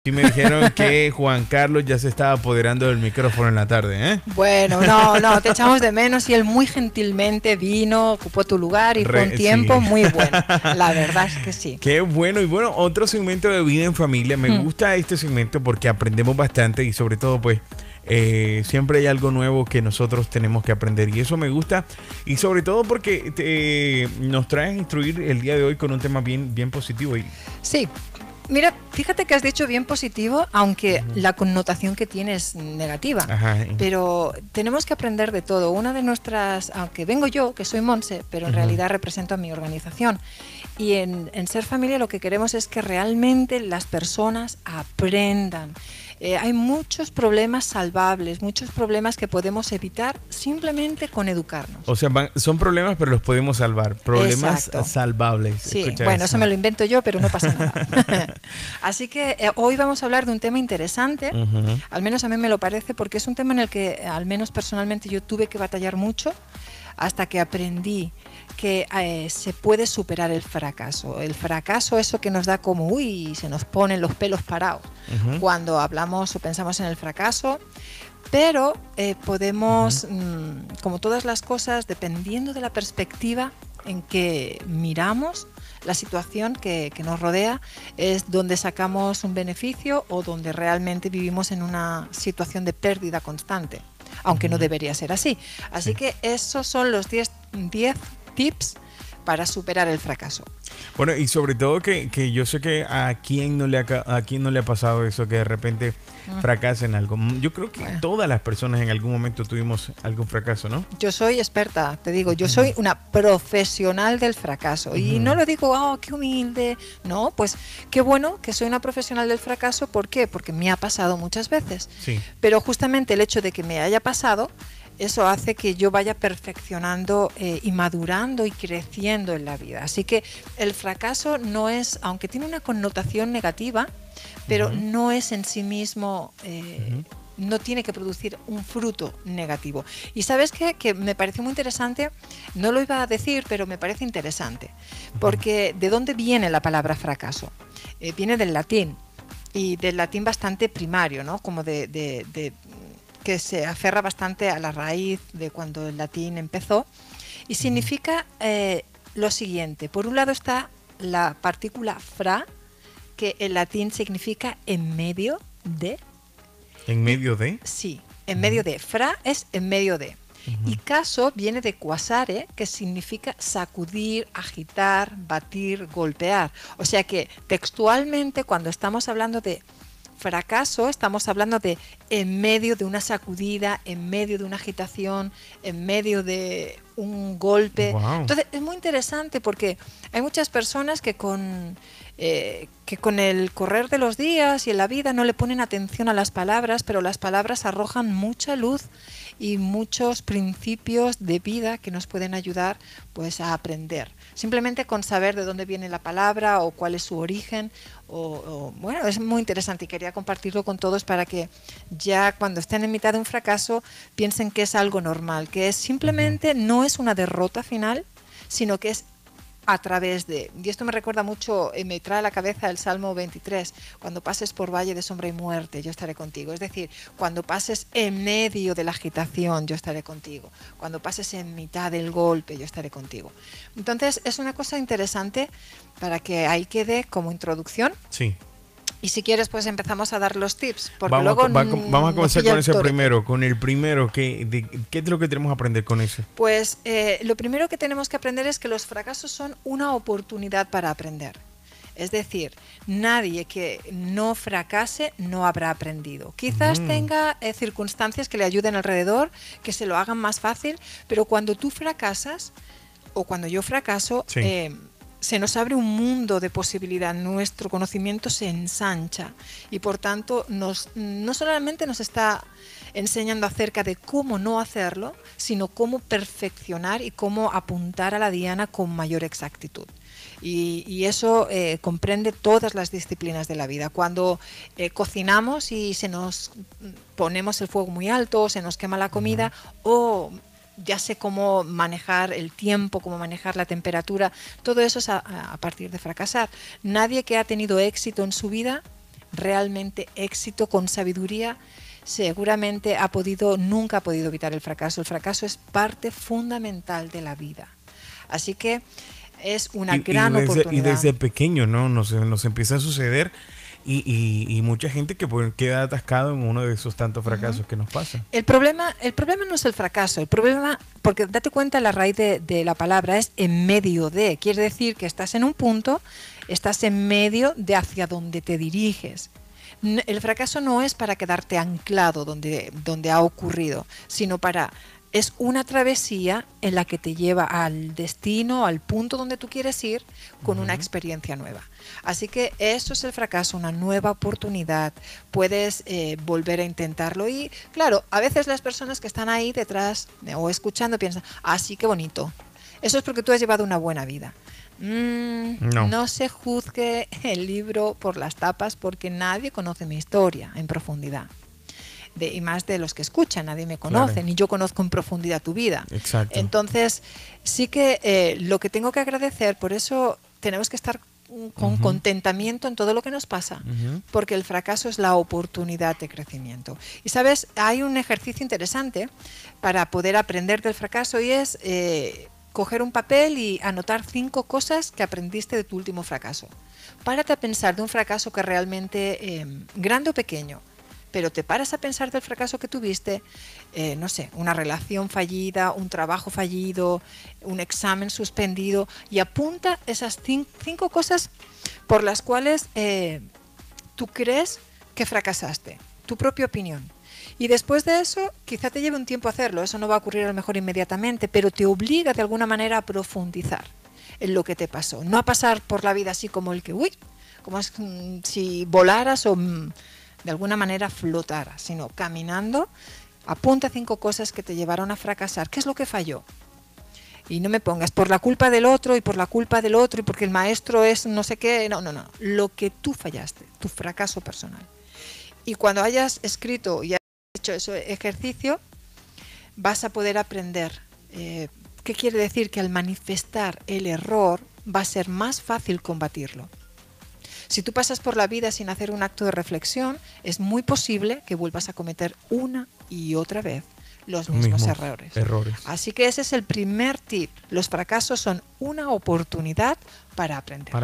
Y me dijeron que Juan Carlos ya se estaba apoderando del micrófono en la tarde, ¿eh? Bueno, no, te echamos de menos y él muy gentilmente vino, ocupó tu lugar y fue un tiempo muy bueno. La verdad es que sí. Qué bueno. Y bueno, otro segmento de Vida en Familia. Me gusta este segmento porque aprendemos bastante y sobre todo pues siempre hay algo nuevo que nosotros tenemos que aprender y eso me gusta y sobre todo porque nos traes a instruir el día de hoy con un tema bien positivo. Sí. Mira, fíjate que has dicho bien positivo, aunque la connotación que tiene es negativa. Pero tenemos que aprender de todo. Una de nuestras, aunque vengo yo, que soy Monse, pero en realidad represento a mi organización. Y en Ser Familia lo que queremos es que realmente las personas aprendan. Hay muchos problemas salvables, muchos problemas que podemos evitar simplemente con educarnos. O sea, son problemas, pero los podemos salvar. Problemas salvables. Sí, bueno, eso me lo invento yo, pero no pasa nada. Así que hoy vamos a hablar de un tema interesante, al menos a mí me lo parece, porque es un tema en el que, al menos personalmente, yo tuve que batallar mucho hasta que aprendí que se puede superar el fracaso. El fracaso, eso que nos da como, uy, se nos ponen los pelos parados cuando hablamos o pensamos en el fracaso, pero podemos, como todas las cosas, dependiendo de la perspectiva en que miramos la situación que nos rodea, es donde sacamos un beneficio o donde realmente vivimos en una situación de pérdida constante, aunque no debería ser así. Así que esos son los 10 tips para superar el fracaso. Bueno, y sobre todo que yo sé que a quién no le ha pasado eso, que de repente fracasa en algo. Yo creo que todas las personas en algún momento tuvimos algún fracaso, ¿no? Yo soy experta, te digo, yo soy una profesional del fracaso. Y no lo digo, oh, qué humilde. No, pues qué bueno que soy una profesional del fracaso. ¿Por qué? Porque me ha pasado muchas veces. Sí. Pero justamente el hecho de que me haya pasado, eso hace que yo vaya perfeccionando y madurando y creciendo en la vida. Así que el fracaso no es, aunque tiene una connotación negativa, pero no es en sí mismo, no tiene que producir un fruto negativo. Y ¿sabes qué? Que me pareció muy interesante, no lo iba a decir, pero me parece interesante, porque ¿de dónde viene la palabra fracaso? Viene del latín, y del latín bastante primario, ¿no? Como que se aferra bastante a la raíz de cuando el latín empezó y significa lo siguiente. Por un lado está la partícula fra, que en latín significa en medio de. ¿En medio de? Sí, en medio de. Fra es en medio de. Y caso viene de quasare, que significa sacudir, agitar, batir, golpear. O sea que textualmente cuando estamos hablando de fracaso, estamos hablando de en medio de una sacudida, en medio de una agitación, en medio de un golpe. Wow. Entonces es muy interesante porque hay muchas personas que con el correr de los días y en la vida no le ponen atención a las palabras, pero las palabras arrojan mucha luz y muchos principios de vida que nos pueden ayudar pues a aprender. Simplemente con saber de dónde viene la palabra o cuál es su origen, bueno, es muy interesante y quería compartirlo con todos para que ya cuando estén en mitad de un fracaso piensen que es algo normal, que es simplemente no es una derrota final, sino que es a través de, y esto me recuerda mucho, me trae a la cabeza el Salmo 23, cuando pases por valle de sombra y muerte, yo estaré contigo. Es decir, cuando pases en medio de la agitación, yo estaré contigo. Cuando pases en mitad del golpe, yo estaré contigo. Entonces, es una cosa interesante para que ahí quede como introducción. Sí. Y si quieres, pues empezamos a dar los tips. Porque vamos a comenzar con ese toro. primero. Con el primero, ¿qué es lo que tenemos que aprender con ese? Pues lo primero que tenemos que aprender es que los fracasos son una oportunidad para aprender. Es decir, nadie que no fracase no habrá aprendido. Quizás tenga circunstancias que le ayuden alrededor, que se lo hagan más fácil, pero cuando tú fracasas, o cuando yo fracaso, sí. Se nos abre un mundo de posibilidad, nuestro conocimiento se ensancha y por tanto no solamente nos está enseñando acerca de cómo no hacerlo, sino cómo perfeccionar y cómo apuntar a la diana con mayor exactitud. Y eso comprende todas las disciplinas de la vida. Cuando cocinamos y se nos ponemos el fuego muy alto, o se nos quema la comida, o ya sé cómo manejar el tiempo, cómo manejar la temperatura, todo eso es a partir de fracasar. Nadie que ha tenido éxito en su vida realmente éxito con sabiduría, seguramente nunca ha podido evitar el fracaso. El fracaso es parte fundamental de la vida. Así que es una gran oportunidad. Y desde pequeño, ¿no? Nos empieza a suceder y mucha gente que queda atascado en uno de esos tantos fracasos que nos pasa. El problema no es el fracaso, el problema, porque date cuenta, la raíz de la palabra es en medio de, quiere decir que estás en un punto, estás en medio de hacia donde te diriges. El fracaso no es para quedarte anclado donde ha ocurrido, sino es una travesía en la que te lleva al destino, al punto donde tú quieres ir, con una experiencia nueva. Así que eso es el fracaso, una nueva oportunidad. Puedes volver a intentarlo. Y claro, a veces las personas que están ahí detrás o escuchando piensan, sí, qué bonito. Eso es porque tú has llevado una buena vida. No se juzgue el libro por las tapas, porque nadie conoce mi historia en profundidad. Y más de los que escuchan, nadie me conoce, claro, ni yo conozco en profundidad tu vida. Exacto. Entonces, sí que lo que tengo que agradecer, por eso tenemos que estar con contentamiento en todo lo que nos pasa, porque el fracaso es la oportunidad de crecimiento. Y sabes, hay un ejercicio interesante para poder aprender del fracaso, y es coger un papel y anotar 5 cosas que aprendiste de tu último fracaso. Párate a pensar de un fracaso que realmente, grande o pequeño, pero te paras a pensar del fracaso que tuviste, no sé, una relación fallida, un trabajo fallido, un examen suspendido, y apunta esas 5 cosas por las cuales tú crees que fracasaste, tu propia opinión. Y después de eso, quizá te lleve un tiempo hacerlo, eso no va a ocurrir a lo mejor inmediatamente, pero te obliga de alguna manera a profundizar en lo que te pasó. No a pasar por la vida así como como si volaras o de alguna manera flotaras, sino caminando. Apunta 5 cosas que te llevaron a fracasar. ¿Qué es lo que falló? Y no me pongas por la culpa del otro y por la culpa del otro y porque el maestro es no sé qué. No. Lo que tú fallaste, tu fracaso personal. Y cuando hayas escrito y hecho ese ejercicio, vas a poder aprender. ¿Qué quiere decir? Que al manifestar el error va a ser más fácil combatirlo. Si tú pasas por la vida sin hacer un acto de reflexión, es muy posible que vuelvas a cometer una y otra vez los mismos errores. Así que ese es el primer tip. Los fracasos son una oportunidad para aprender.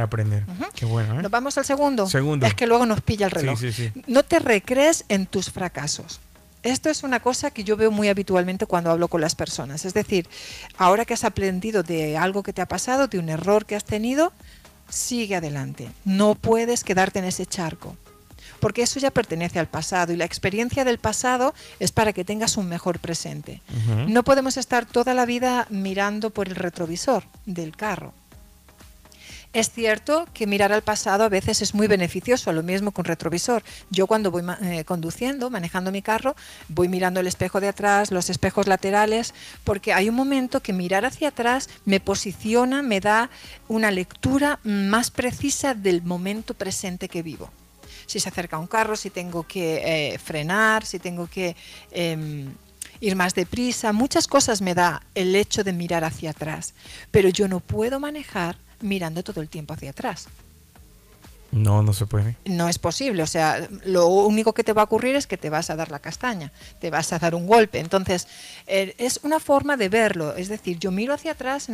Qué bueno, ¿eh? ¿Nos vamos al segundo? Es que luego nos pilla el reloj. Sí. No te recrees en tus fracasos. Esto es una cosa que yo veo muy habitualmente cuando hablo con las personas. Es decir, ahora que has aprendido de algo que te ha pasado, de un error que has tenido, sigue adelante. No puedes quedarte en ese charco, porque eso ya pertenece al pasado, y la experiencia del pasado es para que tengas un mejor presente. No podemos estar toda la vida mirando por el retrovisor del carro. Es cierto que mirar al pasado a veces es muy beneficioso, lo mismo con retrovisor. Yo cuando voy conduciendo, manejando mi carro, voy mirando el espejo de atrás, los espejos laterales, porque hay un momento que mirar hacia atrás me posiciona, me da una lectura más precisa del momento presente que vivo. Si se acerca un carro, si tengo que frenar, si tengo que ir más deprisa, muchas cosas me da el hecho de mirar hacia atrás, pero yo no puedo manejar mirando todo el tiempo hacia atrás. No se puede. No es posible, o sea, lo único que te va a ocurrir es que te vas a dar la castaña, te vas a dar un golpe. Entonces, es una forma de verlo, es decir, yo miro hacia atrás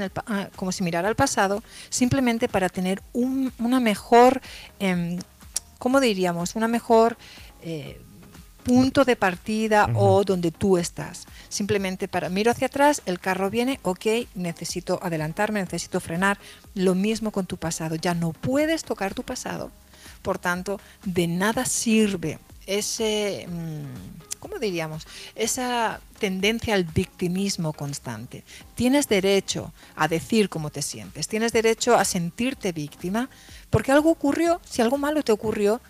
como si mirara al pasado, simplemente para tener una mejor, ¿cómo diríamos? Una mejor punto de partida o donde tú estás. Simplemente miro hacia atrás, el carro viene, ok, necesito adelantarme, necesito frenar. Lo mismo con tu pasado, ya no puedes tocar tu pasado. Por tanto, de nada sirve ¿cómo diríamos? Esa tendencia al victimismo constante. Tienes derecho a decir cómo te sientes, tienes derecho a sentirte víctima, porque algo ocurrió, si algo malo te ocurrió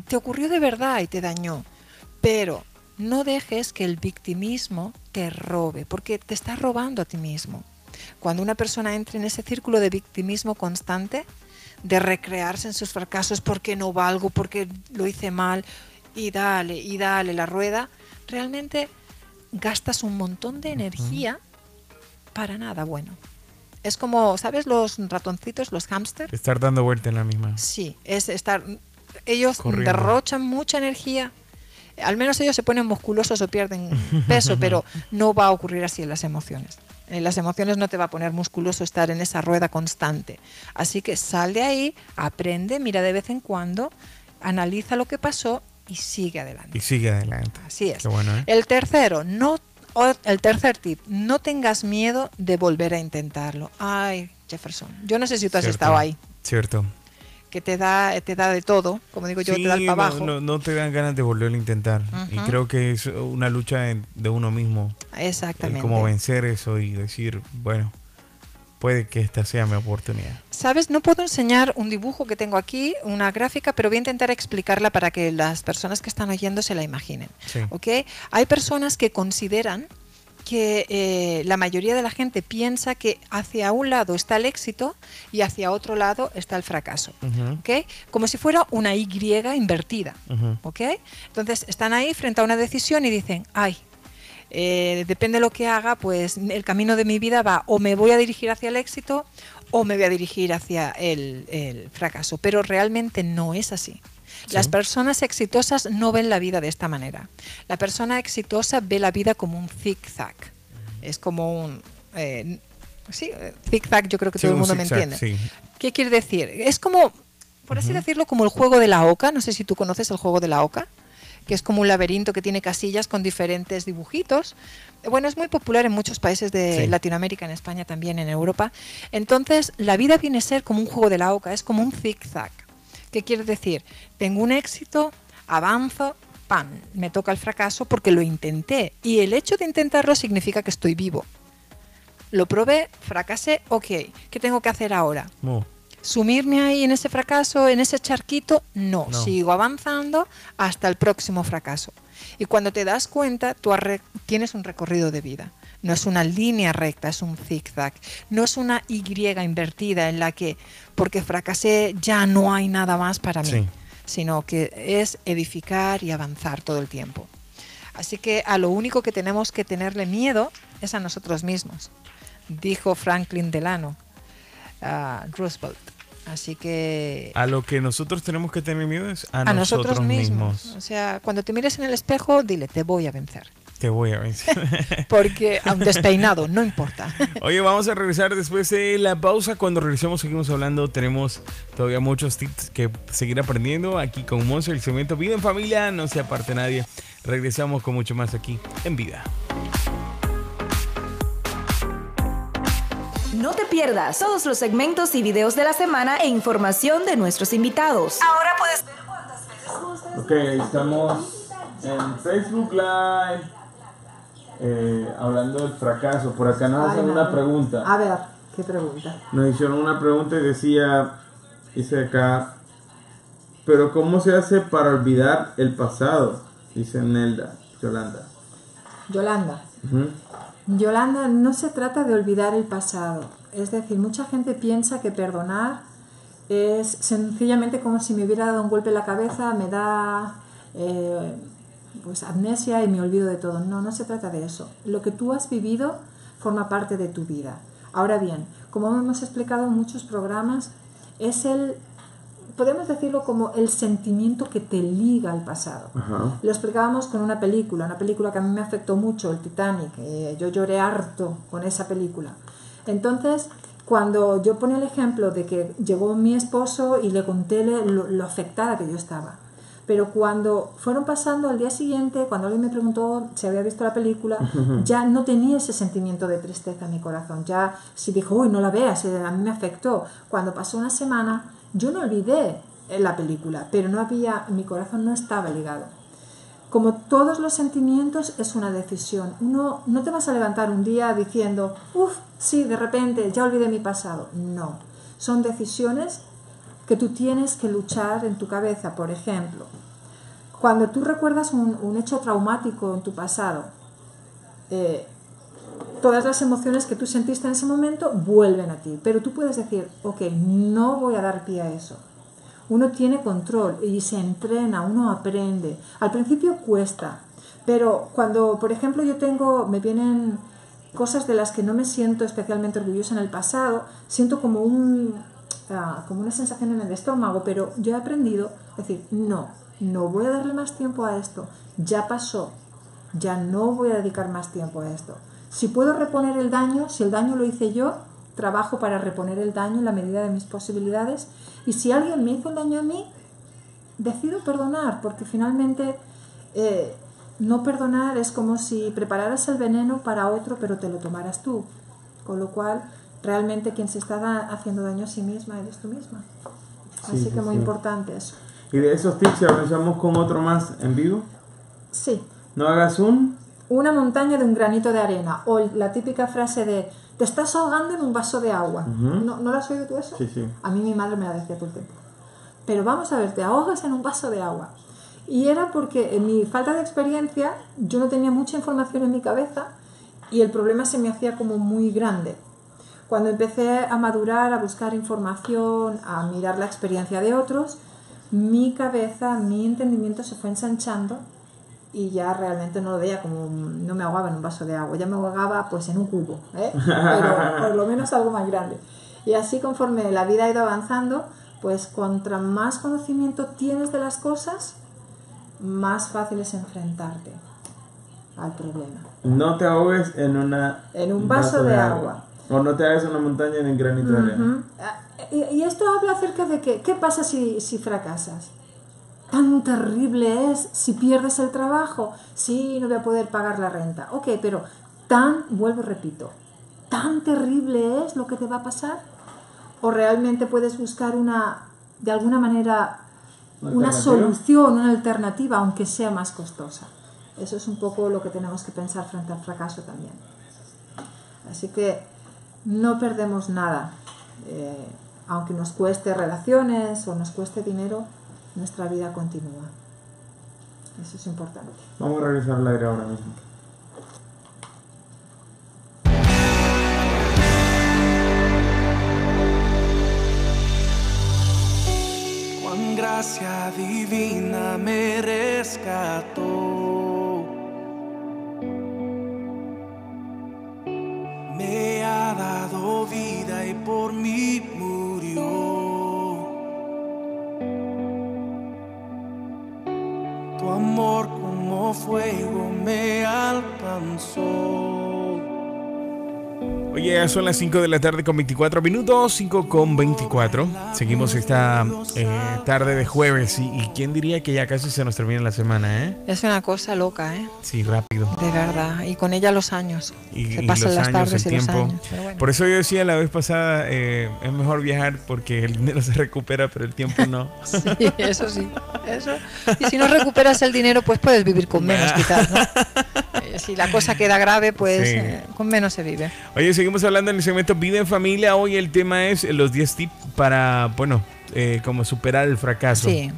de verdad y te dañó. Pero no dejes que el victimismo te robe, porque te está robando a ti mismo. Cuando una persona entra en ese círculo de victimismo constante, de recrearse en sus fracasos porque no valgo, porque lo hice mal, y dale la rueda, realmente gastas un montón de energía para nada bueno. Es como, ¿sabes los ratoncitos, los hámsters? Estar dando vuelta en la misma. Sí, es estar ellos Corriendo. derrochan mucha energía. Al menos ellos se ponen musculosos o pierden peso, pero no va a ocurrir así en las emociones. En las emociones no te va a poner musculoso estar en esa rueda constante. Así que sal de ahí, aprende, mira de vez en cuando, analiza lo que pasó y sigue adelante. Y sigue adelante. Así es. Qué bueno, ¿eh? El tercer tip, no tengas miedo de volver a intentarlo. Ay, Jefferson, yo no sé si tú has Cierto, estado ahí, Cierto. que te da de todo, como digo yo, Sí, te da para abajo. no te dan ganas de volverlo a intentar. Y Ujú. creo que es una lucha de uno mismo. Exactamente. Cómo vencer eso y decir, bueno, puede que esta sea mi oportunidad. ¿Sabes? No puedo enseñar un dibujo que tengo aquí, una gráfica, pero voy a intentar explicarla para que las personas que están oyendo se la imaginen. Sí. ¿Ok? Hay personas que consideran que la mayoría de la gente piensa que hacia un lado está el éxito y hacia otro lado está el fracaso. Ujú, ¿Ok? Como si fuera una Y invertida. ujú. ¿Ok? Entonces están ahí frente a una decisión y dicen, ay, depende de lo que haga, pues el camino de mi vida va o me voy a dirigir hacia el éxito o me voy a dirigir hacia el fracaso. Pero realmente no es así. Las Sí. personas exitosas no ven la vida de esta manera. La persona exitosa ve la vida como un zig-zag. Es como un... zig-zag, yo creo que Sí, todo el un mundo me zigzag, entiende. sí. ¿Qué quiere decir? Es como, por así decirlo, como el juego de la oca. No sé si tú conoces el juego de la oca, que es como un laberinto que tiene casillas con diferentes dibujitos. Bueno, es muy popular en muchos países de Sí. Latinoamérica, en España también, en Europa. Entonces, la vida viene a ser como un juego de la oca, es como un zig-zag. ¿Qué quiere decir? Tengo un éxito, avanzo, ¡pam! Me toca el fracaso porque lo intenté. Y el hecho de intentarlo significa que estoy vivo. Lo probé, fracasé, ok. ¿Qué tengo que hacer ahora? No. ¿Sumirme ahí en ese fracaso, en ese charquito? No, No. sigo avanzando hasta el próximo fracaso. Y cuando te das cuenta, tú tienes un recorrido de vida. No es una línea recta, es un zigzag. No es una Y invertida en la que, porque fracasé, ya no hay nada más para mí. Sí. Sino que es edificar y avanzar todo el tiempo. Así que a lo único que tenemos que tenerle miedo es a nosotros mismos, dijo Franklin Delano Roosevelt. Así que A lo que nosotros tenemos que tener miedo es a nosotros mismos. O sea, cuando te mires en el espejo, dile, te voy a vencer. Te voy a vencer. Porque aun despeinado, no importa. Oye, vamos a regresar después de la pausa. Cuando regresemos seguimos hablando. Tenemos todavía muchos tips que seguir aprendiendo aquí con Monse, el segmento Vida en Familia. No se aparte nadie. Regresamos con mucho más aquí en Vida. No te pierdas todos los segmentos y videos de la semana e información de nuestros invitados. Ahora puedes ver cuántas veces Ok, estamos en Facebook Live hablando del fracaso. Por acá nos hacen una pregunta. A ver, ¿qué pregunta? Nos hicieron una pregunta y dice acá, pero ¿cómo se hace para olvidar el pasado? Dice Yolanda. Yolanda. Ujú. Yolanda, no se trata de olvidar el pasado. Es decir, mucha gente piensa que perdonar es sencillamente como si me hubiera dado un golpe en la cabeza, me da pues amnesia y me olvido de todo. No, no se trata de eso. Lo que tú has vivido forma parte de tu vida. Ahora bien, como hemos explicado en muchos programas, es podemos decirlo como el sentimiento que te liga al pasado. Ajá. Lo explicábamos con una película que a mí me afectó mucho, el Titanic. Yo lloré harto con esa película. Entonces, cuando yo ponía el ejemplo de que llegó mi esposo y le conté lo afectada que yo estaba, pero cuando fueron pasando al día siguiente, cuando alguien me preguntó si había visto la película, ya no tenía ese sentimiento de tristeza en mi corazón. Ya si dijo, uy, no la veas, a mí me afectó. Cuando pasó una semana, yo no olvidé la película, pero mi corazón no estaba ligado. Como todos los sentimientos, es una decisión. No te vas a levantar un día diciendo, uff, sí, de repente ya olvidé mi pasado. No, son decisiones que tú tienes que luchar en tu cabeza. Por ejemplo, cuando tú recuerdas un hecho traumático en tu pasado, todas las emociones que tú sentiste en ese momento vuelven a ti, pero tú puedes decir, ok, no voy a dar pie a eso. Uno tiene control y se entrena, uno aprende. Al principio cuesta, pero cuando, por ejemplo, me vienen cosas de las que no me siento especialmente orgullosa en el pasado, siento como como una sensación en el estómago, pero yo he aprendido a decir, no voy a darle más tiempo a esto, ya pasó, ya no voy a dedicar más tiempo a esto. Si puedo reponer el daño, si el daño lo hice yo, trabajo para reponer el daño en la medida de mis posibilidades, y si alguien me hizo el daño a mí, decido perdonar, porque finalmente no perdonar es como si prepararas el veneno para otro pero te lo tomaras tú, con lo cual realmente quien se está haciendo daño a sí misma eres tú misma. Así que muy importante eso. ¿Y de esos tips si avanzamos con otro más en vivo? Sí. No hagas una montaña de un granito de arena, o la típica frase de te estás ahogando en un vaso de agua. ¿No lo has oído tú eso? Sí. A mí mi madre me la decía todo el tiempo. Pero vamos a ver, te ahogas en un vaso de agua. Y era porque en mi falta de experiencia yo no tenía mucha información en mi cabeza y el problema se me hacía como muy grande. Cuando empecé a madurar, a buscar información, a mirar la experiencia de otros, mi cabeza, mi entendimiento se fue ensanchando y ya realmente no lo veía como, no me ahogaba en un vaso de agua, ya me ahogaba pues en un cubo, pero por lo menos algo más grande. Y así conforme la vida ha ido avanzando, pues contra más conocimiento tienes de las cosas, más fácil es enfrentarte al problema. No te ahogues en un vaso de agua. O no te hagas una montaña en un granito de arena. Y esto habla acerca de que, ¿qué pasa si fracasas? Tan terrible es si pierdes el trabajo. Sí, no voy a poder pagar la renta. Ok, pero vuelvo y repito, ¿tan terrible es lo que te va a pasar? ¿O realmente puedes buscar de alguna manera una solución, una alternativa, aunque sea más costosa? Eso es un poco lo que tenemos que pensar frente al fracaso también. Así que no perdemos nada. Aunque nos cueste relaciones o nos cueste dinero, nuestra vida continúa. Eso es importante. Vamos a revisar el aire ahora mismo. Cuán gracia divina me rescató, me ha dado vida y por mí murió. Tu amor como fuego me alcanzó. Oye, ya son las 5 de la tarde con 24 minutos, 5 con 24. Seguimos esta tarde de jueves y quién diría que ya casi se nos termina la semana, ¿eh? Es una cosa loca, ¿eh? Sí, rápido. De verdad, y con ella los años. Se pasan las tardes y los años. Bueno. Por eso yo decía la vez pasada, es mejor viajar porque el dinero se recupera, pero el tiempo no. Sí, eso sí. Eso. Y si no recuperas el dinero, pues puedes vivir con menos, quizás, ¿no? Si la cosa queda grave, pues sí, con menos se vive. Oye, seguimos hablando en el segmento Vida en Familia. Hoy el tema es los 10 tips para, como superar el fracaso. Sí.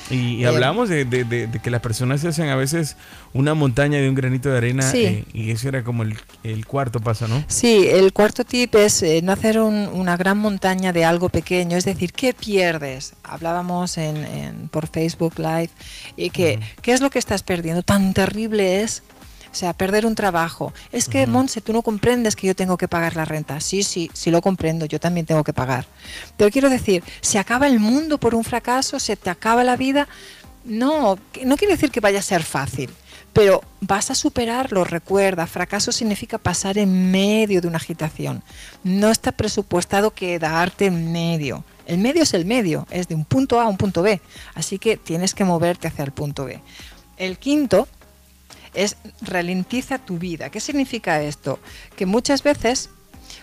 Y hablamos de que las personas se hacen a veces una montaña de un granito de arena, sí. Y eso era como el cuarto paso, ¿no? Sí, el cuarto tip es no hacer una gran montaña de algo pequeño, es decir, ¿qué pierdes? Hablábamos por Facebook Live, y ¿qué es lo que estás perdiendo? Tan terrible es. O sea, perder un trabajo. Es que, Montse, tú no comprendes que yo tengo que pagar la renta. Sí lo comprendo, yo también tengo que pagar. Pero quiero decir, ¿se acaba el mundo por un fracaso? ¿Se te acaba la vida? No quiere decir que vaya a ser fácil, pero vas a superarlo. Recuerda, fracaso significa pasar en medio de una agitación. No está presupuestado quedarte en medio. El medio es el medio, es de un punto A a un punto B. Así que tienes que moverte hacia el punto B. El quinto es ralentiza tu vida. ¿Qué significa esto? Que muchas veces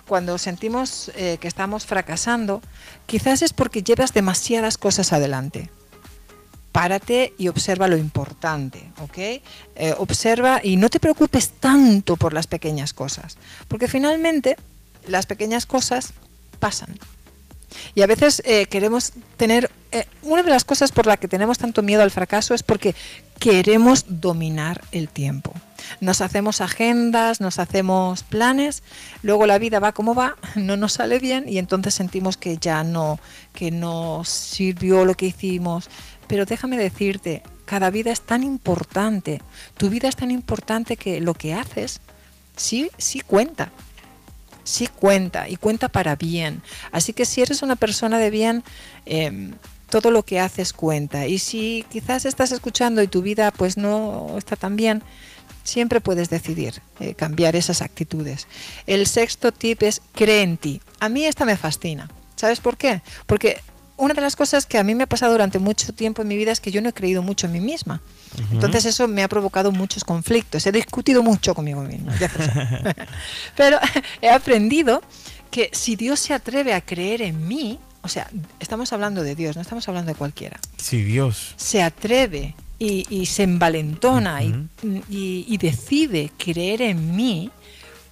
cuando sentimos que estamos fracasando, quizás es porque llevas demasiadas cosas adelante. Párate y observa lo importante, ¿ok? Observa y no te preocupes tanto por las pequeñas cosas, porque finalmente las pequeñas cosas pasan. Y a veces queremos tener... una de las cosas por la que tenemos tanto miedo al fracaso es porque queremos dominar el tiempo. Nos hacemos agendas, nos hacemos planes, luego la vida va como va, no nos sale bien y entonces sentimos que no sirvió lo que hicimos. Pero déjame decirte, cada vida es tan importante, tu vida es tan importante que lo que haces sí cuenta. sí cuenta, y cuenta para bien. Así que si eres una persona de bien, todo lo que haces cuenta. Y si quizás estás escuchando y tu vida pues no está tan bien, siempre puedes decidir cambiar esas actitudes. El sexto tip es cree en ti. A mí esta me fascina. ¿Sabes por qué? Porque una de las cosas que a mí me ha pasado durante mucho tiempo en mi vida es que yo no he creído mucho en mí misma. Entonces eso me ha provocado muchos conflictos. He discutido mucho conmigo misma. Pero he aprendido que si Dios se atreve a creer en mí, o sea, estamos hablando de Dios, no estamos hablando de cualquiera. Si Dios se atreve y se envalentona y decide creer en mí,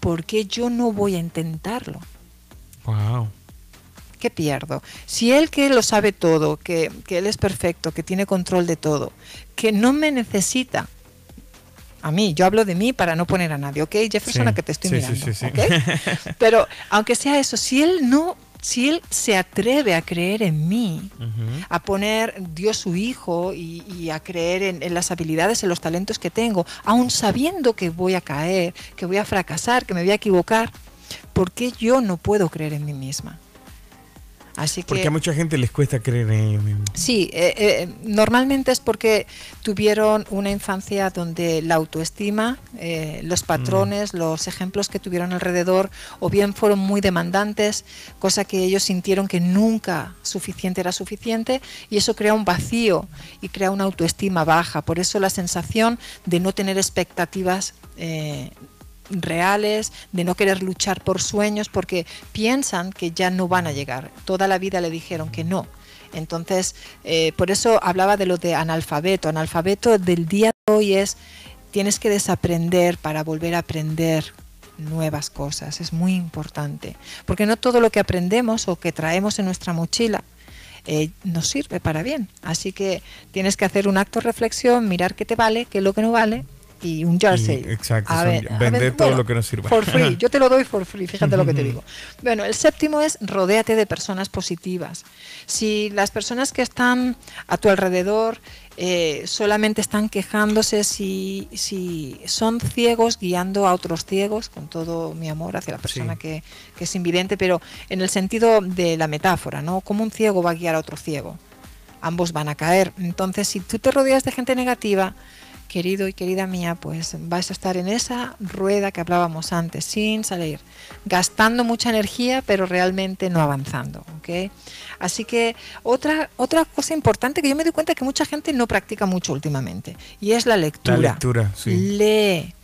¿por qué yo no voy a intentarlo? Wow. ¿Qué pierdo? Si Él, que lo sabe todo, que Él es perfecto, que tiene control de todo, que no me necesita a mí, yo hablo de mí para no poner a nadie, ¿ok? Jefferson, a que te estoy mirando, sí. ¿ok? Pero aunque sea eso, si Él se atreve a creer en mí, a poner Dios su Hijo y a creer en las habilidades, en los talentos que tengo, aun sabiendo que voy a caer, que voy a fracasar, que me voy a equivocar, ¿por qué yo no puedo creer en mí misma? Así que, porque a mucha gente les cuesta creer en ellos mismos. Sí, normalmente es porque tuvieron una infancia donde la autoestima, los patrones, los ejemplos que tuvieron alrededor, o bien fueron muy demandantes, cosa que ellos sintieron que nunca suficiente era suficiente, y eso crea un vacío y crea una autoestima baja. Por eso la sensación de no tener expectativas reales, de no querer luchar por sueños, porque piensan que ya no van a llegar. Toda la vida le dijeron que no. Entonces, por eso hablaba de lo de analfabeto. Analfabeto del día de hoy es, tienes que desaprender para volver a aprender nuevas cosas. Es muy importante, porque no todo lo que aprendemos o que traemos en nuestra mochila nos sirve para bien. Así que tienes que hacer un acto de reflexión, mirar qué te vale, qué es lo que no vale, y un jersey. Exacto, vender todo lo que nos sirva. For free, yo te lo doy for free, fíjate lo que te digo. Bueno, el séptimo es rodéate de personas positivas. Si las personas que están a tu alrededor solamente están quejándose, si son ciegos guiando a otros ciegos, con todo mi amor hacia la persona que es invidente, pero en el sentido de la metáfora, ¿no? Como un ciego va a guiar a otro ciego, ambos van a caer. Entonces, si tú te rodeas de gente negativa, querido y querida mía, pues vais a estar en esa rueda que hablábamos antes, sin salir, gastando mucha energía, pero realmente no avanzando, ¿ok? Así que otra cosa importante que yo me doy cuenta que mucha gente no practica mucho últimamente, y es la lectura. La lectura, sí. Lee,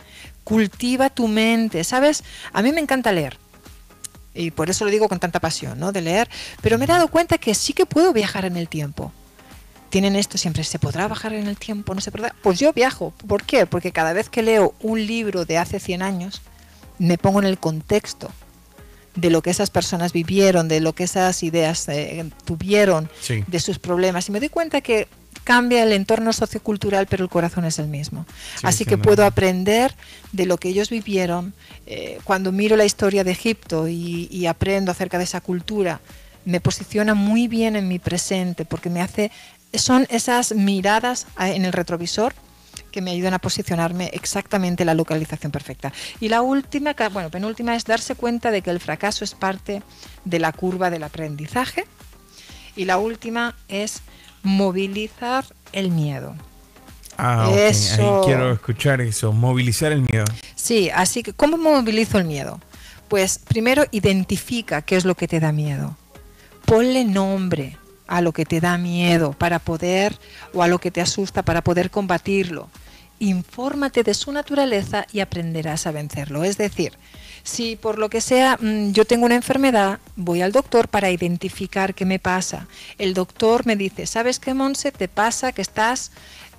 cultiva tu mente, ¿sabes? A mí me encanta leer, y por eso lo digo con tanta pasión, ¿no? De leer, pero me he dado cuenta que sí que puedo viajar en el tiempo. Tienen esto siempre, ¿se podrá bajar en el tiempo? ¿No se podrá? Pues yo viajo. ¿Por qué? Porque cada vez que leo un libro de hace 100 años, me pongo en el contexto de lo que esas personas vivieron, de lo que esas ideas tuvieron, de sus problemas. Y me doy cuenta que cambia el entorno sociocultural, pero el corazón es el mismo. Así que puedo aprender de lo que ellos vivieron. Cuando miro la historia de Egipto y aprendo acerca de esa cultura, me posiciona muy bien en mi presente, porque son esas miradas en el retrovisor que me ayudan a posicionarme exactamente en la localización perfecta. Y la última, penúltima, es darse cuenta de que el fracaso es parte de la curva del aprendizaje. Y la última es movilizar el miedo. Eso. Ahí quiero escuchar eso, movilizar el miedo. Sí, así que ¿cómo movilizo el miedo? Pues primero identifica qué es lo que te da miedo. Ponle nombre a lo que te da miedo para poder, o a lo que te asusta para poder combatirlo. Infórmate de su naturaleza y aprenderás a vencerlo. Es decir, si por lo que sea yo tengo una enfermedad, voy al doctor para identificar qué me pasa. El doctor me dice, ¿sabes qué, Monse? Te pasa que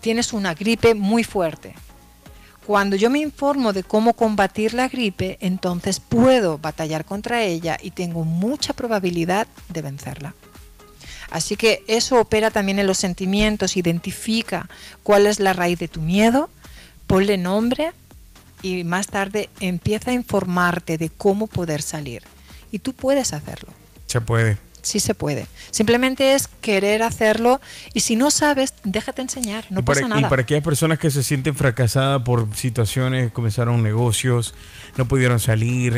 tienes una gripe muy fuerte. Cuando yo me informo de cómo combatir la gripe, entonces puedo batallar contra ella y tengo mucha probabilidad de vencerla. Así que eso opera también en los sentimientos. Identifica cuál es la raíz de tu miedo, ponle nombre y más tarde empieza a informarte de cómo poder salir. Y tú puedes hacerlo. Se puede. Sí se puede. Simplemente es querer hacerlo y si no sabes, déjate enseñar, no pasa nada. Y para aquellas personas que se sienten fracasadas por situaciones, comenzaron negocios, no pudieron salir,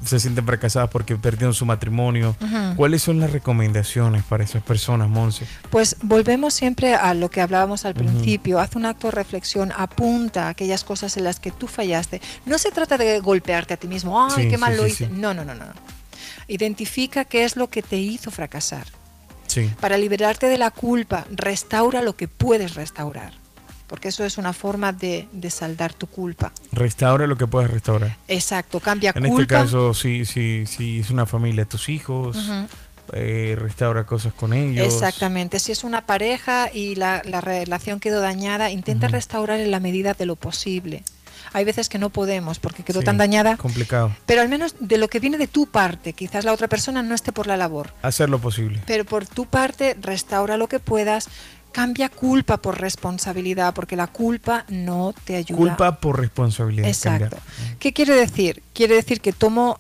se sienten fracasadas porque perdieron su matrimonio, ¿cuáles son las recomendaciones para esas personas, Monse? Pues volvemos siempre a lo que hablábamos al principio, haz un acto de reflexión, apunta aquellas cosas en las que tú fallaste. No se trata de golpearte a ti mismo, ¡ay, qué mal lo hice! Sí. No. Identifica qué es lo que te hizo fracasar. Sí. Para liberarte de la culpa, restaura lo que puedes restaurar. Porque eso es una forma de saldar tu culpa. Restaura lo que puedes restaurar. Exacto, cambia en culpa. En este caso, si es una familia, tus hijos, restaura cosas con ellos. Exactamente, si es una pareja y la relación quedó dañada, intenta restaurar en la medida de lo posible. Hay veces que no podemos porque quedó tan dañada. Complicado. Pero al menos de lo que viene de tu parte, quizás la otra persona no esté por la labor. Hacer lo posible. Pero por tu parte, restaura lo que puedas. Cambia culpa por responsabilidad, porque la culpa no te ayuda. Culpa por responsabilidad. Exacto. ¿Qué quiere decir? Quiere decir que tomo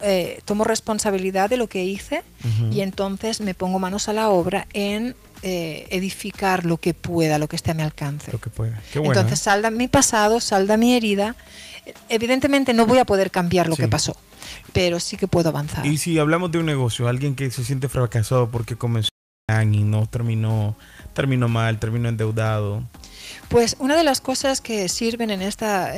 responsabilidad de lo que hice y entonces me pongo manos a la obra en edificar lo que pueda, lo que esté a mi alcance. Lo que pueda. Qué bueno, entonces salda mi pasado, salda mi herida. Evidentemente no voy a poder cambiar lo que pasó, pero sí que puedo avanzar. Y si hablamos de un negocio, alguien que se siente fracasado porque comenzó y no terminó mal, terminó endeudado. Pues una de las cosas que sirven en esta,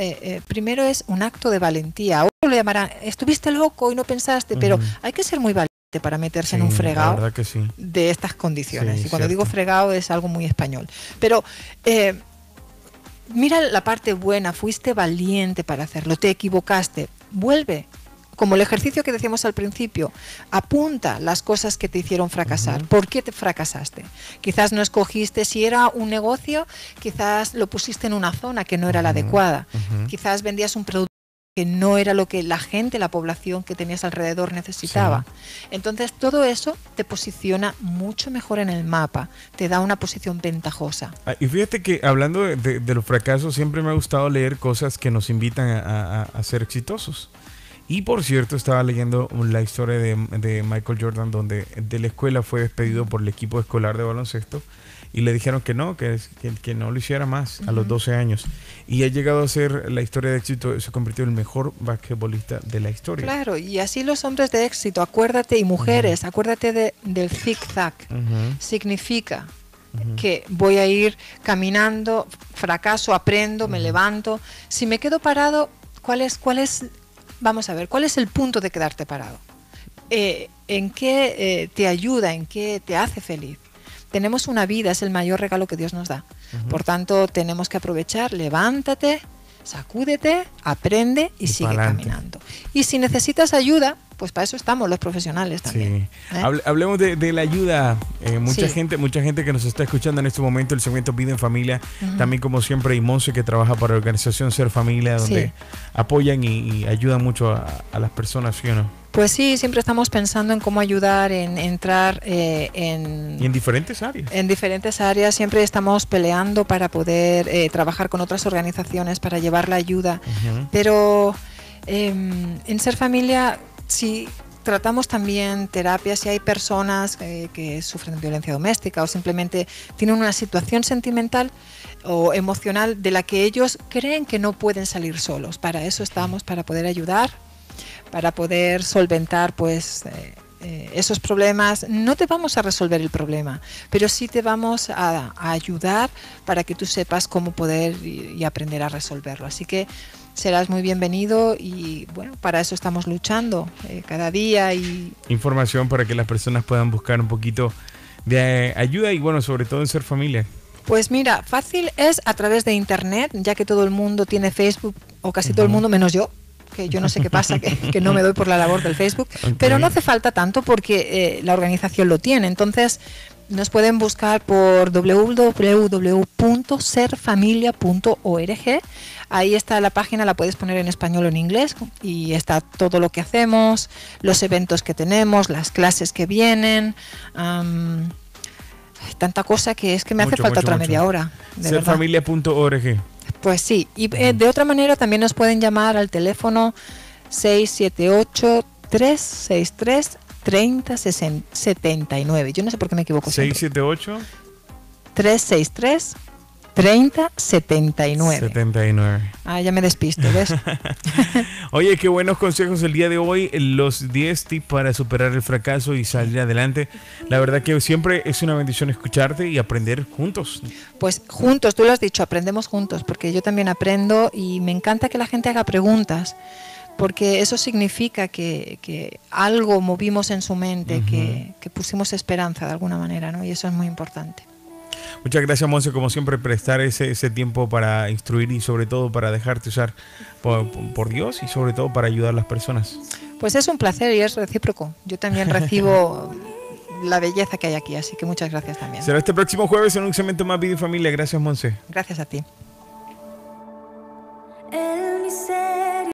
primero es un acto de valentía. Otro le llamarán, estuviste loco y no pensaste, pero hay que ser muy valiente para meterse en un fregado de estas condiciones. Y cuando digo fregado es algo muy español. Pero mira la parte buena, fuiste valiente para hacerlo, te equivocaste, vuelve. Como el ejercicio que decíamos al principio, apunta las cosas que te hicieron fracasar. ¿Por qué te fracasaste? Quizás no escogiste, si era un negocio, quizás lo pusiste en una zona que no era la adecuada. Quizás vendías un producto que no era lo que la gente, la población que tenías alrededor necesitaba. Entonces todo eso te posiciona mucho mejor en el mapa, te da una posición ventajosa. Y fíjate que hablando de los fracasos, siempre me ha gustado leer cosas que nos invitan a ser exitosos. Y por cierto, estaba leyendo la historia de Michael Jordan, donde de la escuela fue despedido por el equipo escolar de baloncesto y le dijeron que no lo hiciera más a los 12 años. Y ha llegado a ser la historia de éxito, se convirtió en el mejor basquetbolista de la historia. Claro, y así los hombres de éxito, acuérdate, y mujeres, acuérdate del zig-zag. Significa que voy a ir caminando, fracaso, aprendo, me levanto. Si me quedo parado, vamos a ver, ¿cuál es el punto de quedarte parado? ¿En qué te ayuda? ¿En qué te hace feliz? Tenemos una vida, es el mayor regalo que Dios nos da. Por tanto, tenemos que aprovechar, levántate, sacúdete, aprende y sigue caminando. Y si necesitas ayuda, pues para eso estamos los profesionales también. Hablemos de la ayuda. Mucha gente que nos está escuchando en este momento, el segmento Vida en Familia, también como siempre, y Monse, que trabaja para la organización Ser Familia, donde apoyan y ayudan mucho a las personas, ¿sí o no? Pues sí, siempre estamos pensando en cómo ayudar, en entrar Y en diferentes áreas. En diferentes áreas, siempre estamos peleando para poder trabajar con otras organizaciones para llevar la ayuda. Pero en Ser Familia, si tratamos también terapias, si hay personas que sufren violencia doméstica o simplemente tienen una situación sentimental o emocional de la que ellos creen que no pueden salir solos. Para eso estamos, para poder ayudar, para poder solventar pues esos problemas. No te vamos a resolver el problema, pero sí te vamos a ayudar para que tú sepas cómo poder y aprender a resolverlo. Así que serás muy bienvenido y bueno, para eso estamos luchando cada día. Y información para que las personas puedan buscar un poquito de ayuda y bueno, sobre todo en Ser Familia. Pues mira, fácil es a través de internet, ya que todo el mundo tiene Facebook, o casi todo el mundo menos yo, que yo no sé qué pasa, que no me doy por la labor del Facebook, pero no hace falta tanto porque la organización lo tiene. Entonces nos pueden buscar por www.serfamilia.org. Ahí está la página, la puedes poner en español o en inglés y está todo lo que hacemos, los eventos que tenemos, las clases que vienen. Tanta cosa que es que me hace falta otra media hora. Serfamilia.org. Pues sí, y de otra manera también nos pueden llamar al teléfono 678-363 3079. Yo no sé por qué me equivoco. 678 363 3079. 79. Ah, ya me despisto, ¿ves? Oye, qué buenos consejos el día de hoy. Los 10 tips para superar el fracaso y salir adelante. La verdad que siempre es una bendición escucharte y aprender juntos. Pues juntos, tú lo has dicho, aprendemos juntos, porque yo también aprendo y me encanta que la gente haga preguntas, porque eso significa que algo movimos en su mente, que pusimos esperanza de alguna manera, ¿no? Y eso es muy importante. Muchas gracias, Monse, como siempre, prestar ese tiempo para instruir y sobre todo para dejarte usar por Dios y sobre todo para ayudar a las personas. Pues es un placer y es recíproco. Yo también recibo la belleza que hay aquí, así que muchas gracias también. Será este próximo jueves en un segmento más Vida y Familia. Gracias, Monse. Gracias a ti.